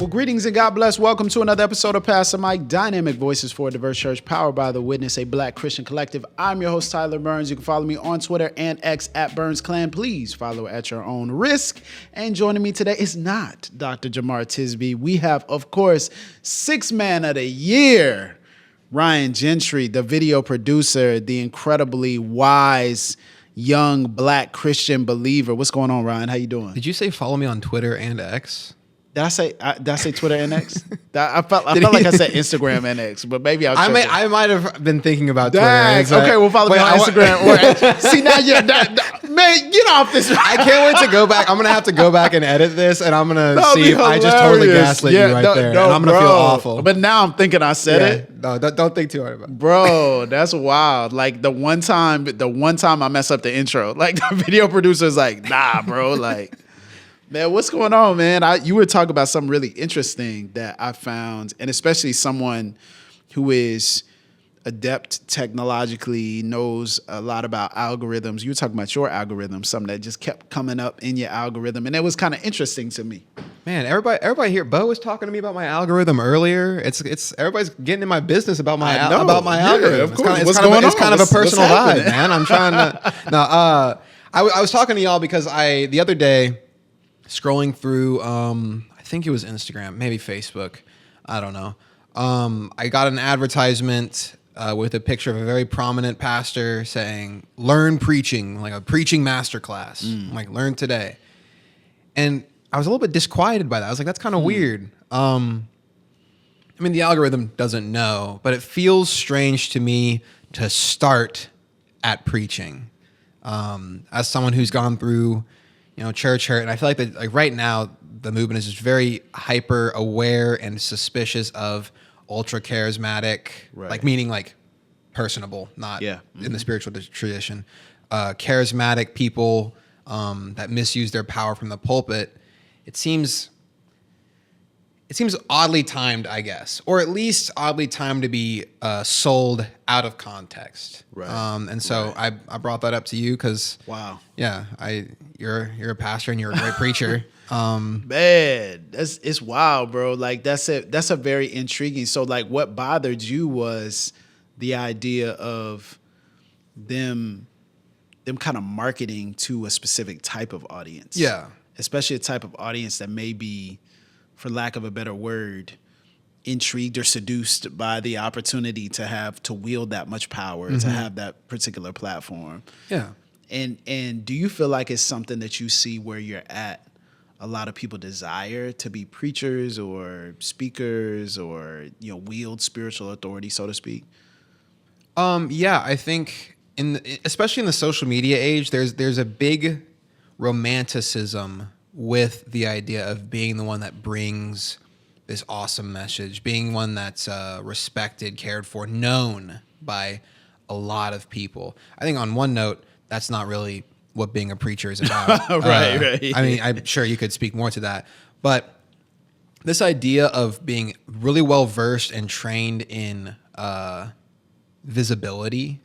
Well, greetings and God bless. Welcome to another episode of Pastor Mike, Dynamic Voices for a Diverse Church, powered by The Witness, a Black Christian collective. I'm your host, Tyler Burns. You can follow me on Twitter and X at BurnsClan. Please follow at your own risk. And joining me today is not Dr. Jamar Tisby. We have, of course, Sixth Man of the Year, Ryan Gentry, the video producer, the incredibly wise young Black Christian believer. What's going on, Ryan? How you doing? Did you say follow me on Twitter and X? Did I say Twitter and X? I felt like I said Instagram and X, but maybe I might have been thinking about Twitter. Dang, okay, we'll follow me on Instagram or X. See, now you're man, get off this. I can't wait to go back. I'm gonna have to go back and edit this, and I'm gonna see if I just totally gaslit you right there, and I'm gonna feel awful. But now I'm thinking I said it. No, don't think too hard about it, bro. That's wild. Like the one time I mess up the intro, like the video producer's like, nah, bro, like. Man, what's going on, man? You were talking about something really interesting that I found, and especially someone who is adept technologically, knows a lot about algorithms. You were talking about your algorithm, something that just kept coming up in your algorithm, and it was kind of interesting to me. Man, everybody here. Bo was talking to me about my algorithm earlier. It's everybody's getting in my business about my algorithm. Of course. It's kind of a personal vibe, man. I'm trying to. No, I was talking to y'all because the other day. Scrolling through, I think it was Instagram, maybe Facebook. I don't know. I got an advertisement with a picture of a very prominent pastor saying, learn preaching, like a preaching masterclass. I'm like, learn today. And I was a little bit disquieted by that. I was like, that's kind of weird. I mean, the algorithm doesn't know, but it feels strange to me to start at preaching. As someone who's gone through church hurt. And I feel like that, like right now, the movement is just very hyper aware and suspicious of ultra charismatic, right. Like meaning like personable, not in the spiritual tradition. Charismatic people that misuse their power from the pulpit. It seems oddly timed, I guess, or at least oddly timed to be sold out of context. Right. And so I brought that up to you because you're a pastor and you're a great preacher. Man, it's wild, bro. Like that's a very intriguing. So like, what bothered you was the idea of them kind of marketing to a specific type of audience. Yeah, especially a type of audience that may be, for lack of a better word, intrigued or seduced by the opportunity to wield that much power, to have that particular platform. Yeah. And do you feel like it's something that you see where you're at? A lot of people desire to be preachers or speakers or, wield spiritual authority, so to speak. Yeah, I think especially in the social media age, there's a big romanticism with the idea of being the one that brings this awesome message, being one that's respected, cared for, known by a lot of people. I think on one note, that's not really what being a preacher is about. Right. I mean, I'm sure you could speak more to that. But this idea of being really well-versed and trained in visibility,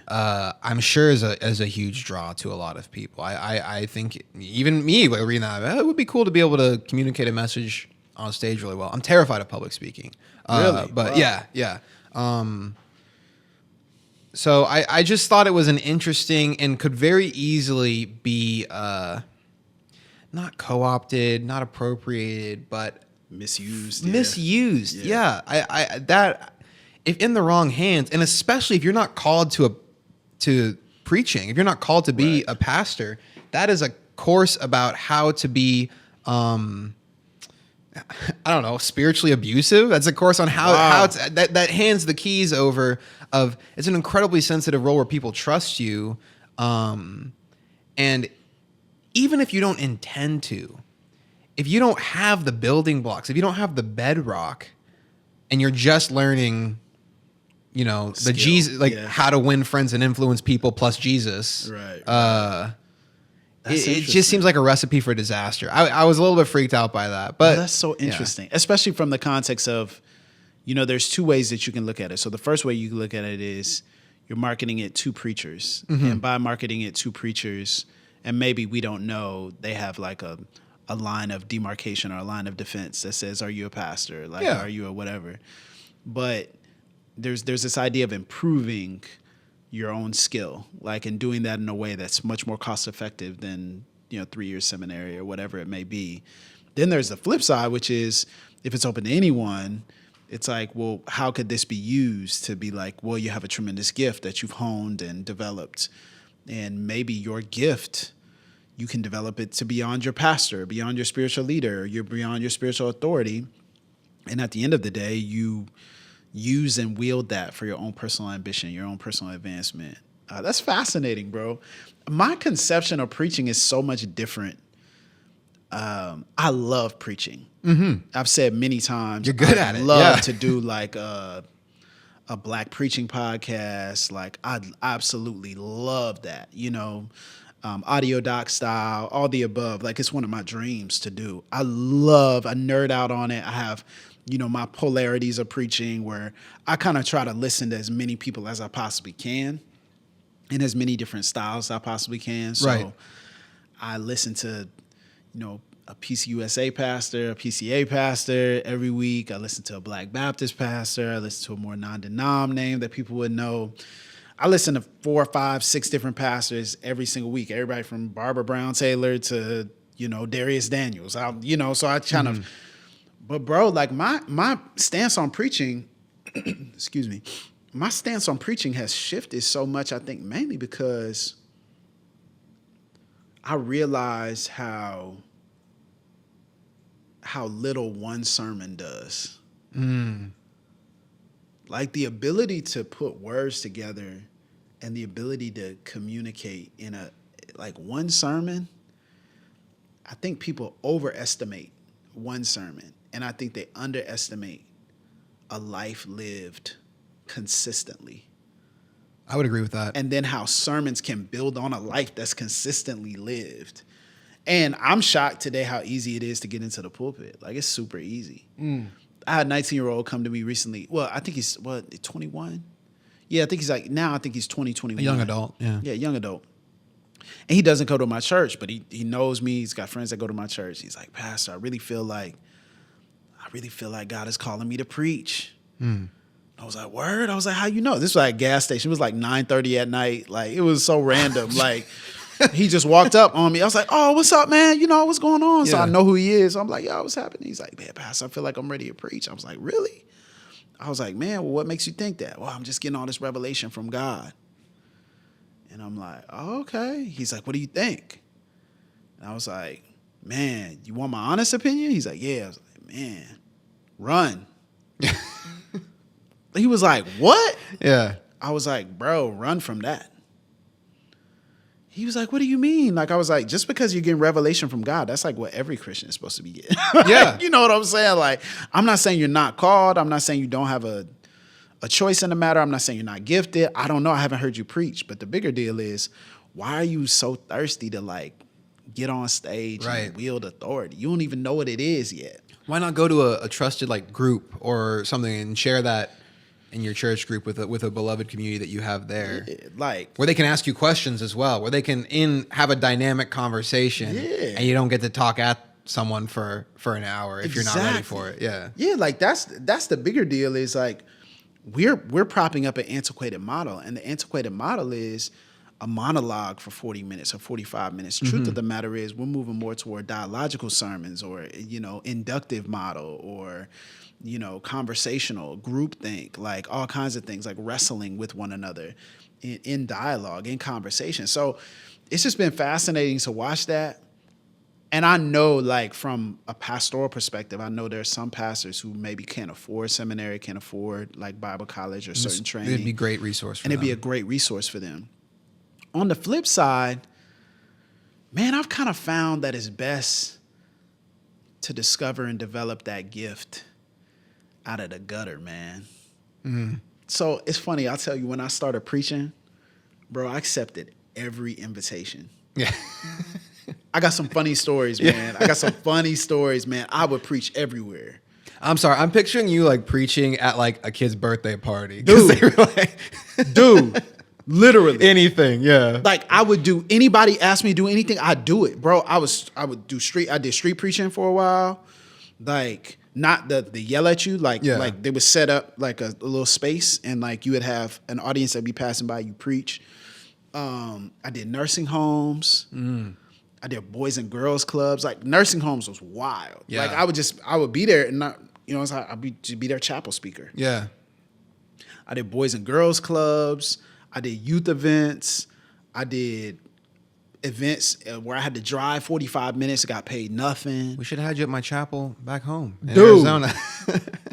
I'm sure is a huge draw to a lot of people. I think even me reading that, it would be cool to be able to communicate a message on stage really well. I'm terrified of public speaking. Really? But wow. Yeah. So I just thought it was an interesting and could very easily be not co-opted, not appropriated, but misused. Misused. Yeah. I that. If in the wrong hands, and especially if you're not called to preaching, if you're not called to be a pastor, that is a course about how to be, spiritually abusive. That's a course on how that hands the keys over of. It's an incredibly sensitive role where people trust you, and even if you don't intend to, if you don't have the building blocks, if you don't have the bedrock, and you're just learning. The Jesus, how to win friends and influence people plus Jesus. Right. It just seems like a recipe for disaster. I was a little bit freaked out by that. But that's so interesting, especially from the context of, there's two ways that you can look at it. So the first way you can look at it is you're marketing it to preachers. And by marketing it to preachers, and maybe we don't know, they have like a a line of demarcation or a line of defense that says, are you a pastor? Like, Yeah. are you a whatever? But there's this idea of improving your own skill, like, and doing that in a way that's much more cost effective than, 3-year seminary or whatever it may be. Then there's the flip side, which is if it's open to anyone, it's like, well, how could this be used to be like, well, you have a tremendous gift that you've honed and developed, and maybe your gift, you can develop it to beyond your pastor, beyond your spiritual leader, you're beyond your spiritual authority. And at the end of the day, you use and wield that for your own personal ambition, your own personal advancement. That's fascinating, bro. My conception of preaching is so much different. I love preaching. Mm-hmm. I've said many times. You're good at it. I love to do like a Black preaching podcast. Like, I absolutely love that, audio doc style, all the above. Like, it's one of my dreams to do. I nerd out on it. I have, my polarities of preaching where I kind of try to listen to as many people as I possibly can in as many different styles as I possibly can. So right. I listen to, a PCUSA pastor, a PCA pastor every week. I listen to a Black Baptist pastor. I listen to a more non-denom name that people would know. I listen to 4, 5, 6 different pastors every single week. Everybody from Barbara Brown Taylor to, Darius Daniels. So I kind of, but bro, like my stance on preaching, excuse me, my stance on preaching has shifted so much, I think mainly because I realize how little one sermon does. Like, the ability to put words together and the ability to communicate in one sermon, I think people overestimate one sermon, and I think they underestimate a life lived consistently. I would agree with that. And then how sermons can build on a life that's consistently lived. And I'm shocked today how easy it is to get into the pulpit. Like, it's super easy. I had a 19-year-old come to me recently. Well, I think he's, 21? Yeah, I think he's 20, 21. A young adult, yeah. Yeah, young adult. And he doesn't go to my church, but he knows me. He's got friends that go to my church. He's like, Pastor, I really feel like God is calling me to preach. I was like, word? I was like, how you know? This was like a gas station. It was like 9:30 at night. Like, it was so random. Like, he just walked up on me. I was like, oh, what's up, man? What's going on? So I know who he is. So I'm like, yo, what's happening? He's like, man, Pastor, I feel like I'm ready to preach. I was like, really? I was like, man, well, what makes you think that? Well, I'm just getting all this revelation from God. And I'm like, oh, okay. He's like, what do you think? And I was like, man, you want my honest opinion? He's like, yeah. I was like, man, run. He was like, what? Yeah. I was like, bro, run from that. He was like, what do you mean? Like, I was like, just because you're getting revelation from God, that's like what every Christian is supposed to be getting. Yeah. You know what I'm saying? Like, I'm not saying you're not called. I'm not saying you don't have a choice in the matter. I'm not saying you're not gifted. I don't know. I haven't heard you preach. But the bigger deal is, why are you so thirsty to, like, get on stage and wield authority? You don't even know what it is yet. Why not go to a trusted, like, group or something and share that in your church group with a beloved community that you have there, like, where they can ask you questions as well, where they can have a dynamic conversation, and you don't get to talk at someone for an hour if you're not ready for it. Yeah, like, that's the bigger deal. Is like, we're propping up an antiquated model, and the antiquated model is a monologue for 40 minutes or 45 minutes. Truth of the matter is, we're moving more toward dialogical sermons, or inductive model, or conversational, groupthink, like all kinds of things, like wrestling with one another in dialogue, in conversation. So it's just been fascinating to watch that. And I know, like, from a pastoral perspective, I know there's some pastors who maybe can't afford seminary, can't afford, like, Bible college or certain training. It'd be a great resource for them. And it'd be a great resource for them. On the flip side, man, I've kind of found that it's best to discover and develop that gift out of the gutter, man. So it's funny. I'll tell you, when I started preaching, bro, I accepted every invitation. Yeah. I got some funny stories, man. I would preach everywhere. I'm sorry. I'm picturing you, like, preaching at, like, a kid's birthday party. Dude. Literally. Anything, yeah. Like I would do, anybody asked me to do anything, I'd do it, bro. I did street preaching for a while. Like not the yell at you, like they would set up like a little space and like you would have an audience that'd be passing by, you preach. I did nursing homes. I did boys and girls clubs. Like nursing homes was wild. Yeah. Like I would be there and not, I'd be their chapel speaker. Yeah. I did boys and girls clubs. I did youth events. I did events where I had to drive 45 minutes, got paid nothing. We should have had you at my chapel back home in Dude, Arizona.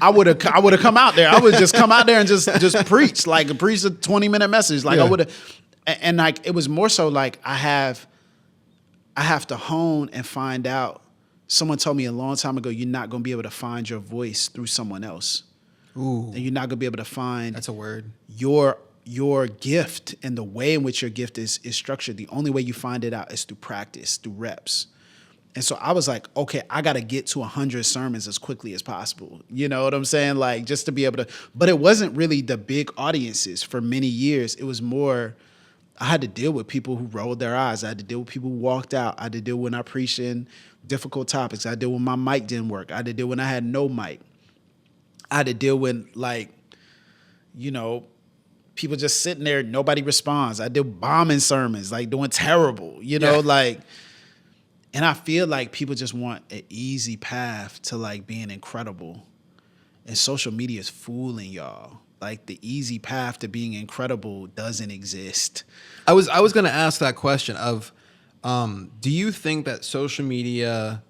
I would have come out there. I would just come out there and just preach, like preach a 20-minute message. Like I would have, and like it was more so like I have to hone and find out. Someone told me a long time ago, you're not going to be able to find your voice through someone else. Ooh. And you're not going to be able to find That's a word. Your gift and the way in which your gift is structured. The only way you find it out is through practice, through reps. And so I was like, okay, I got to get to 100 sermons as quickly as possible. You know what I'm saying? Like just to be able to, but it wasn't really the big audiences for many years. It was more, I had to deal with people who rolled their eyes. I had to deal with people who walked out. I had to deal when I preached in difficult topics. I had to deal when my mic didn't work. I had to deal when I had no mic. I had to deal with people just sitting there, nobody responds. I did bombing sermons, like doing terrible, like, and I feel like people just want an easy path to like being incredible. And social media is fooling y'all. Like the easy path to being incredible doesn't exist. I was going to ask that question of, do you think that social media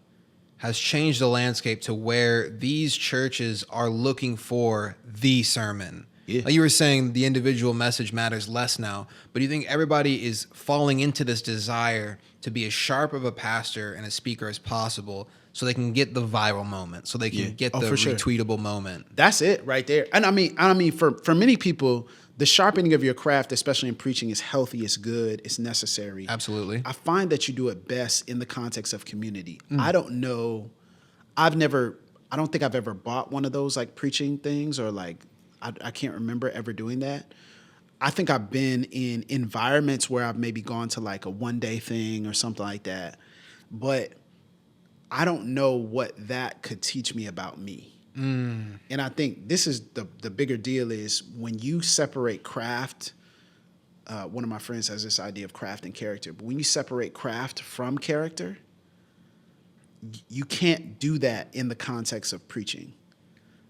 has changed the landscape to where these churches are looking for the sermon? Yeah. Like you were saying, the individual message matters less now, but do you think everybody is falling into this desire to be as sharp of a pastor and a speaker as possible so they can get the viral moment, so they can get the retweetable moment? That's it right there. And I mean, for many people, the sharpening of your craft, especially in preaching, is healthy, it's good, it's necessary. Absolutely. I find that you do it best in the context of community. I don't know. I don't think I've ever bought one of those like preaching things or like, I can't remember ever doing that. I think I've been in environments where I've maybe gone to like a one-day thing or something like that. But I don't know what that could teach me about me. And I think this is the bigger deal is when you separate craft, one of my friends has this idea of craft and character, but when you separate craft from character, you can't do that in the context of preaching.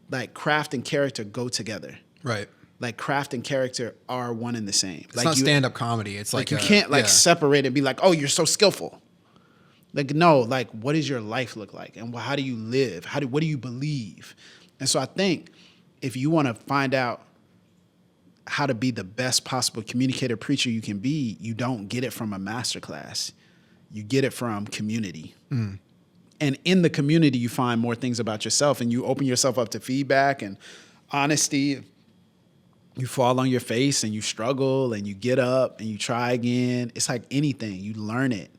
Like craft and character go together. Right. Like craft and character are one and the same. It's not stand-up comedy. It's like you can't separate and be like, oh, you're so skillful. Like, no, like what does your life look like? And how do you live? What do you believe? And so I think if you want to find out how to be the best possible communicator preacher you can be, you don't get it from a masterclass. You get it from community. And in the community, you find more things about yourself and you open yourself up to feedback and honesty. You fall on your face and you struggle and you get up and you try again. It's like anything, you learn it.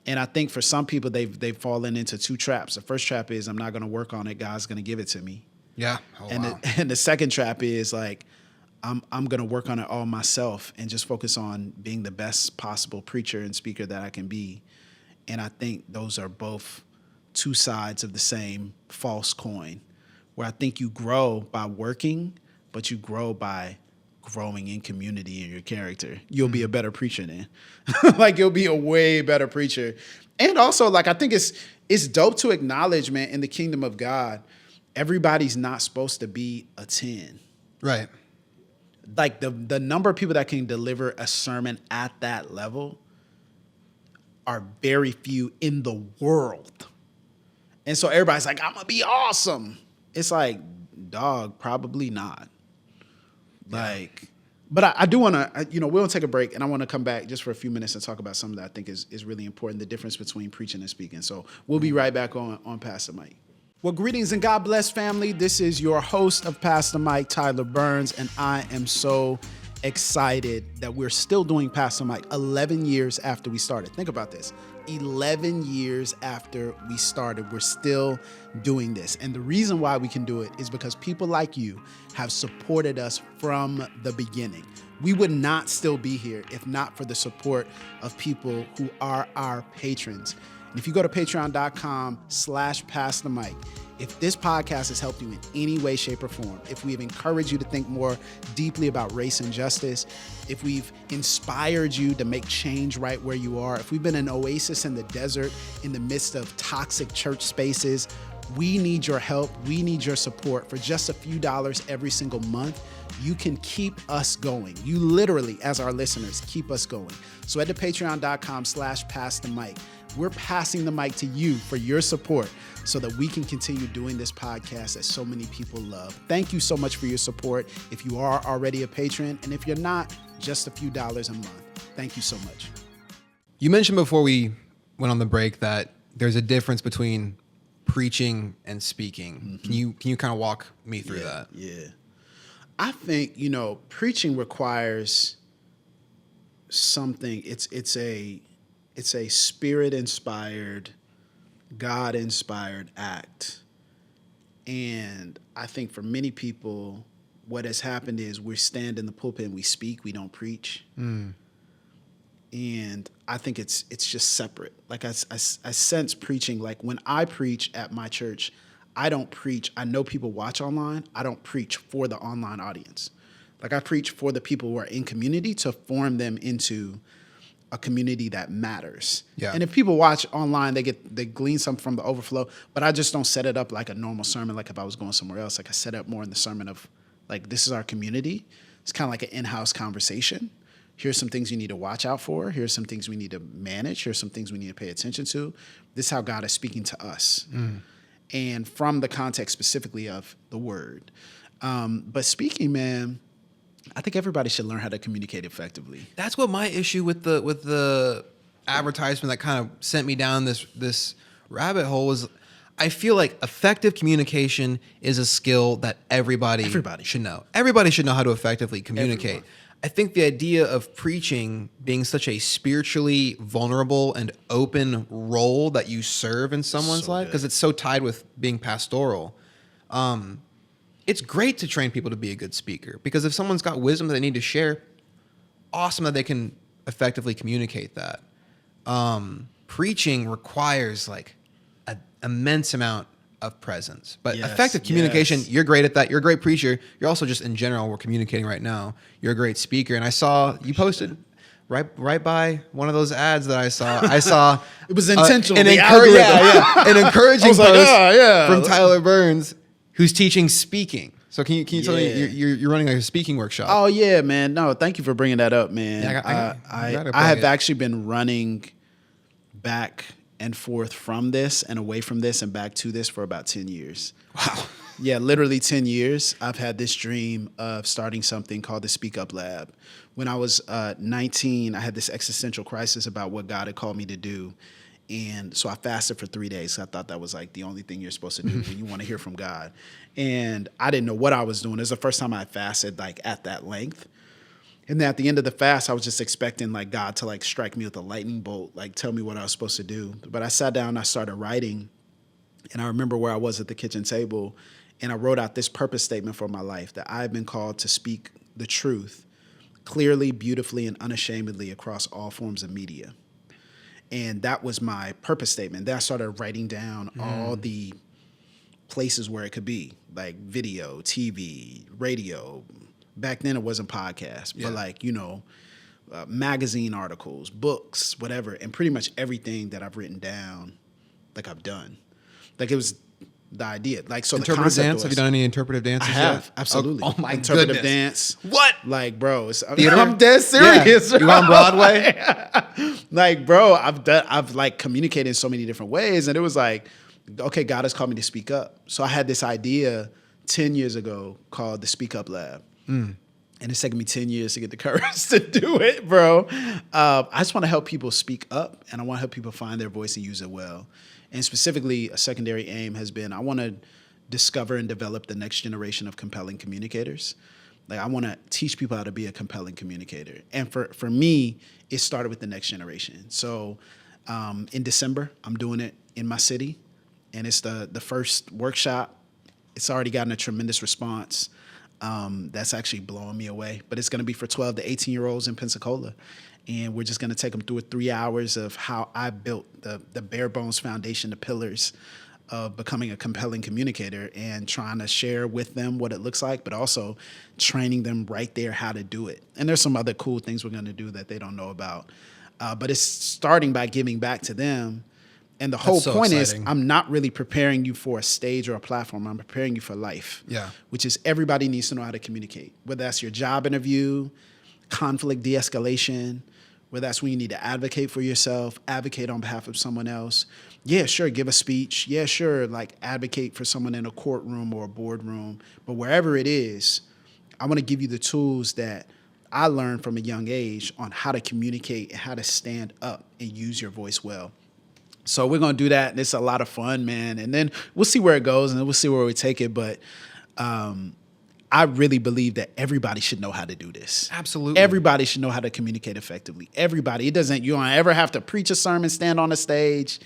And I think for some people, they've fallen into two traps. The first trap is I'm not going to work on it. God's going to give it to me. Yeah. Oh, and the second trap is like, I'm going to work on it all myself and just focus on being the best possible preacher and speaker that I can be. And I think those are both two sides of the same false coin, where I think you grow by working, but you grow by growing in community and your character. You'll be a better preacher then. Like you'll be a way better preacher. And also like I think it's dope to acknowledge, man, in the kingdom of God, everybody's not supposed to be a 10. Right. Like the number of people that can deliver a sermon at that level are very few in the world. And so everybody's like, I'm going to be awesome. It's like, dog, probably not. Like, but I do want to, we'll take a break and I want to come back just for a few minutes and talk about something that I think is really important, the difference between preaching and speaking. So we'll be right back on Pastor Mike. Well, greetings and God bless, family. This is your host of Pastor Mike, Tyler Burns, and I am so excited that we're still doing Pastor Mike 11 years after we started. Think about this. 11 years after we started, we're still doing this. And the reason why we can do it is because people like you have supported us from the beginning. We would not still be here if not for the support of people who are our patrons. And if you go to patreon.com/PastorMike, if this podcast has helped you in any way, shape, or form, if we've encouraged you to think more deeply about race and justice, if we've inspired you to make change right where you are, if we've been an oasis in the desert in the midst of toxic church spaces, we need your help. We need your support. For just a few dollars every single month, you can keep us going. You literally, as our listeners, keep us going. So head to patreon.com/PassTheMic. We're passing the mic to you for your support so that we can continue doing this podcast that so many people love. Thank you so much for your support. If you are already a patron, and if you're not, just a few dollars a month. Thank you so much. You mentioned before we went on the break that there's a difference between preaching and speaking. Mm-hmm. Can you kind of walk me through that? Yeah. I think, preaching requires something. It's a spirit-inspired, God-inspired act. And I think for many people, what has happened is we stand in the pulpit and we speak, we don't preach. Mm. And I think it's just separate. Like I sense preaching, like when I preach at my church, I don't preach. I know people watch online. I don't preach for the online audience. Like I preach for the people who are in community to form them into a community that matters. Yeah. And if people watch online, they glean something from the overflow, but I just don't set it up like a normal sermon. Like if I was going somewhere else, like I set up more in the sermon of like, this is our community. It's kind of like an in-house conversation. Here's some things you need to watch out for. Here's some things we need to manage. Here's some things we need to pay attention to. This is how God is speaking to us. Mm. And from the context specifically of the word. But speaking, man, I think everybody should learn how to communicate effectively. That's what my issue with the advertisement that kind of sent me down this rabbit hole was. I feel like effective communication is a skill that everybody should know. Everybody should know how to effectively communicate. Everyone. I think the idea of preaching being such a spiritually vulnerable and open role that you serve in someone's life, because it's so tied with being pastoral, it's great to train people to be a good speaker, because if someone's got wisdom that they need to share, awesome that they can effectively communicate that. Preaching requires like an immense amount of presence, but effective communication, you're great at that. You're a great preacher. You're also just in general, we're communicating right now. You're a great speaker. And I saw you posted right by one of those ads that I saw. It was intentional. An encouraging post from Tyler Burns, who's teaching speaking. So can you tell me you're running like a speaking workshop? Oh yeah, man. No, thank you for bringing that up, man. Yeah, I have actually been running back and forth from this and away from this and back to this for about 10 years. Wow. Yeah, literally 10 years. I've had this dream of starting something called the Speak Up Lab. When I was 19, I had this existential crisis about what God had called me to do. And so I fasted for 3 days. I thought that was like the only thing you're supposed to do when you want to hear from God. And I didn't know what I was doing. It was the first time I fasted like at that length. And then at the end of the fast, I was just expecting like God to like strike me with a lightning bolt, like tell me what I was supposed to do. But I sat down and I started writing. And I remember where I was at the kitchen table, and I wrote out this purpose statement for my life, that I've been called to speak the truth clearly, beautifully, and unashamedly across all forms of media. And that was my purpose statement. Then I started writing down all the places where it could be, like video, TV, radio. Back then it wasn't podcasts, but like, magazine articles, books, whatever. And pretty much everything that I've written down, like I've done. Like it was the idea. Like, so interpretive the dance? Have you done any interpretive dances? I have, absolutely. Oh my interpretive goodness. dance. What? Like, bro, I'm dead serious. Yeah. You on Broadway? Like, bro, I've like communicated in so many different ways. And it was like, okay, God has called me to speak up. So I had this idea 10 years ago called the Speak Up Lab. And it's taken me 10 years to get the courage to do it, bro. I just want to help people speak up, and I want to help people find their voice and use it well. And specifically, a secondary aim has been, I want to discover and develop the next generation of compelling communicators. Like, I want to teach people how to be a compelling communicator. And for me, it started with the next generation. So in December, I'm doing it in my city, and it's the first workshop. It's already gotten a tremendous response. That's actually blowing me away. But it's going to be for 12 to 18-year-olds in Pensacola. And we're just going to take them through 3 hours of how I built the bare bones foundation, the pillars of becoming a compelling communicator, and trying to share with them what it looks like, but also training them right there how to do it. And there's some other cool things we're going to do that they don't know about. But it's starting by giving back to them. And the whole point is, I'm not really preparing you for a stage or a platform. I'm preparing you for life. Yeah. Which is, everybody needs to know how to communicate, whether that's your job interview, conflict de-escalation, whether that's when you need to advocate for yourself, advocate on behalf of someone else. Yeah, sure, give a speech. Yeah, sure, like advocate for someone in a courtroom or a boardroom. But wherever it is, I want to give you the tools that I learned from a young age on how to communicate and how to stand up and use your voice well. So we're going to do that, and it's a lot of fun, man. And then we'll see where it goes, and we'll see where we take it. But I really believe that everybody should know how to do this. Absolutely. Everybody should know how to communicate effectively. Everybody. You don't ever have to preach a sermon, stand on a stage.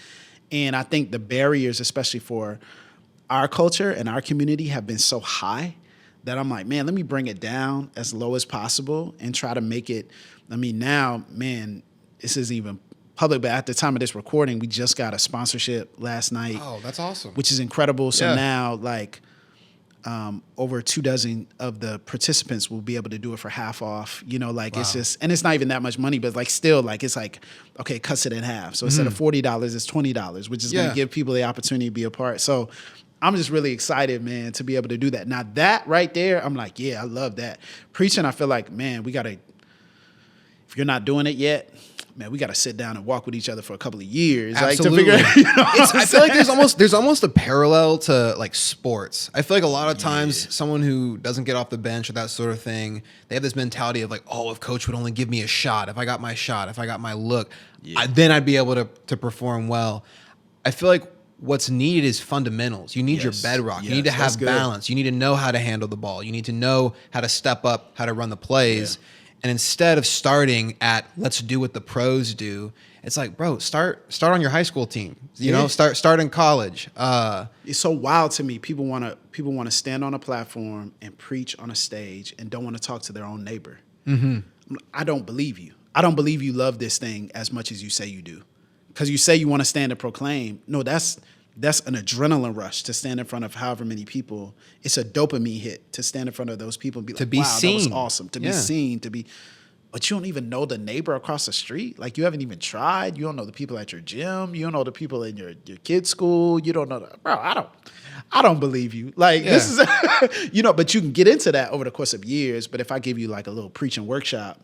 And I think the barriers, especially for our culture and our community, have been so high that I'm like, man, let me bring it down as low as possible and try to make it. I mean, now, man, this isn't even public, but at the time of this recording, we just got a sponsorship last night. Oh, that's awesome. Which is incredible. So yeah. Now, like, over 24 of the participants will be able to do it for half off. You know, like, wow. It's just, and it's not even that much money, but like still, like, it's like, okay, it cuts it in half. So instead of $40, it's $20, which is going to give people the opportunity to be a part. So I'm just really excited, man, to be able to do that. Now that right there, I'm like, yeah, I love that. Preaching, I feel like, man, we got to, if you're not doing it yet, man, we got to sit down and walk with each other for a couple of years. Absolutely. Like, to figure, I feel like there's almost a parallel to like sports. I feel like a lot of times someone who doesn't get off the bench or that sort of thing, they have this mentality of like, oh, if coach would only give me a shot, if I got my shot, if I got my look, then I'd be able to perform well. I feel like what's needed is fundamentals. You need your bedrock. You need to have balance. You need to know how to handle the ball. You need to know how to step up, how to run the plays. Yeah. And instead of starting at let's do what the pros do, it's like, bro, start on your high school team. You know, start in college. It's so wild to me. People want to stand on a platform and preach on a stage and don't want to talk to their own neighbor. Mm-hmm. I don't believe you. I don't believe you love this thing as much as you say you do. Because you say you want to stand and proclaim. No, that's an adrenaline rush to stand in front of however many people. It's a dopamine hit to stand in front of those people and be like, wow, seen. That was awesome. To be seen, but you don't even know the neighbor across the street. Like, you haven't even tried. You don't know the people at your gym. You don't know the people in your kid's school. You don't know bro, I don't believe you. Like, this is, but you can get into that over the course of years. But if I give you like a little preaching workshop,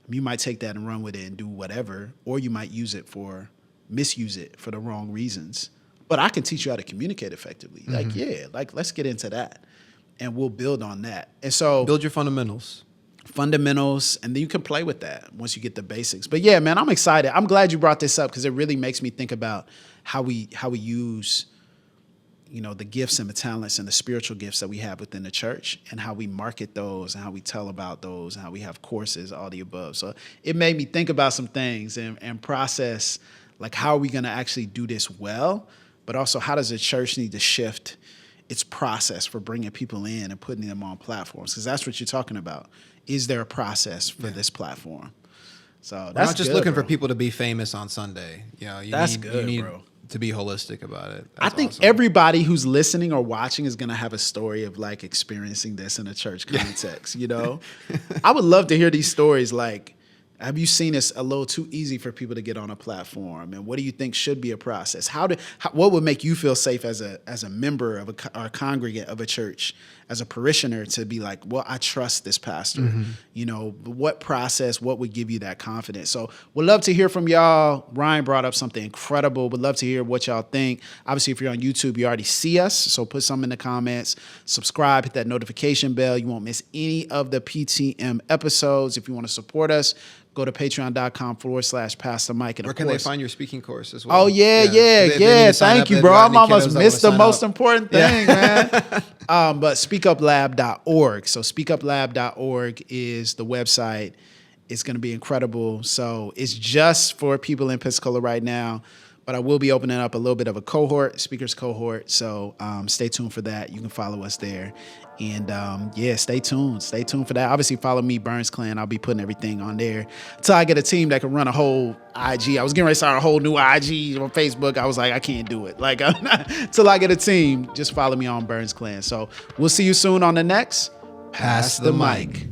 you might take that and run with it and do whatever, or you might misuse it for the wrong reasons. But I can teach you how to communicate effectively. Mm-hmm. Like, let's get into that, and we'll build on that. And so build your fundamentals, and then you can play with that once you get the basics. But yeah, man, I'm excited. I'm glad you brought this up because it really makes me think about how we use, the gifts and the talents and the spiritual gifts that we have within the church, and how we market those and how we tell about those and how we have courses, all the above. So it made me think about some things and process, like, how are we going to actually do this well? But also, how does the church need to shift its process for bringing people in and putting them on platforms? Because that's what you're talking about. Is there a process for this platform? So that's We're not just good, looking bro. For people to be famous on Sunday. You need bro. To be holistic about it. I think everybody who's listening or watching is going to have a story of like experiencing this in a church context. I would love to hear these stories. Like, have you seen it's a little too easy for people to get on a platform? And what do you think should be a process? What would make you feel safe as a member of a congregant of a church, as a parishioner, to be like, well, I trust this pastor? Mm-hmm. What process, what would give you that confidence? So we'd love to hear from y'all. Ryan brought up something incredible. We'd love to hear what y'all think. Obviously, if you're on YouTube, you already see us. So put some in the comments, subscribe, hit that notification bell. You won't miss any of the PTM episodes. If you want to support us, go to patreon.com/pass the mic. And Where of can course, they find your speaking course as well? Oh, yeah. Thank you, bro. I'm almost missed the most important thing, man. But speakuplab.org. So speakuplab.org is the website. It's going to be incredible. So it's just for people in Pensacola right now, but I will be opening up a little bit of a speakers cohort. So stay tuned for that. You can follow us there. And stay tuned. Stay tuned for that. Obviously, follow me, Burns Clan. I'll be putting everything on there until I get a team that can run a whole IG. I was getting ready to start a whole new IG on Facebook. I was like, I can't do it. Like, until I get a team, just follow me on Burns Clan. So we'll see you soon on the next Pass the Mic.